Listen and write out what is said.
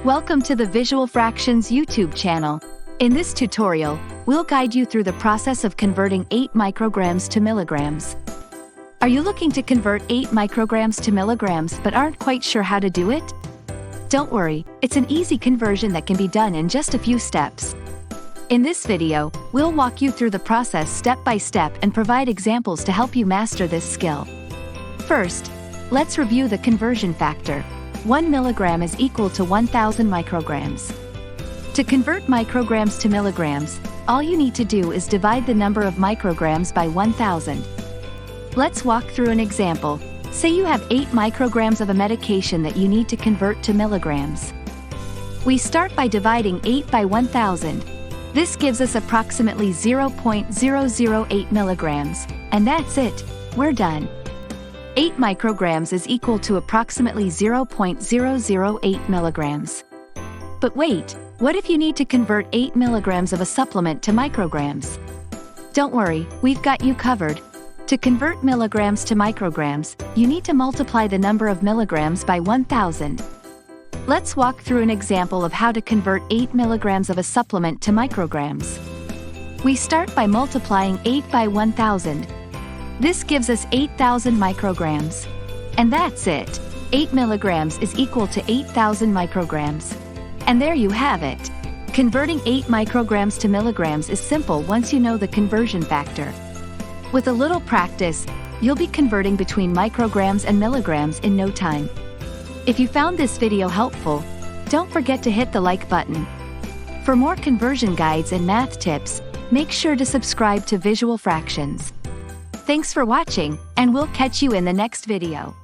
Welcome to the Visual Fractions YouTube channel. In this tutorial, we'll guide you through the process of converting 8 micrograms to milligrams. Are you looking to convert 8 micrograms to milligrams but aren't quite sure how to do it? Don't worry, it's an easy conversion that can be done in just a few steps. In this video, we'll walk you through the process step by step and provide examples to help you master this skill. First, let's review the conversion factor. 1 milligram is equal to 1000 micrograms. To convert micrograms to milligrams, all you need to do is divide the number of micrograms by 1000. Let's walk through an example. Say you have 8 micrograms of a medication that you need to convert to milligrams. We start by dividing 8 by 1000. This gives us approximately 0.008 milligrams, and that's it, we're done. 8 micrograms is equal to approximately 0.008 milligrams. But wait, what if you need to convert 8 milligrams of a supplement to micrograms? Don't worry, we've got you covered. To convert milligrams to micrograms, you need to multiply the number of milligrams by 1000. Let's walk through an example of how to convert 8 milligrams of a supplement to micrograms. We start by multiplying 8 by 1000. This gives us 8000 micrograms. And that's it. 8 milligrams is equal to 8000 micrograms. And there you have it. Converting 8 micrograms to milligrams is simple once you know the conversion factor. With a little practice, you'll be converting between micrograms and milligrams in no time. If you found this video helpful, don't forget to hit the like button. For more conversion guides and math tips, make sure to subscribe to Visual Fractions. Thanks for watching, and we'll catch you in the next video.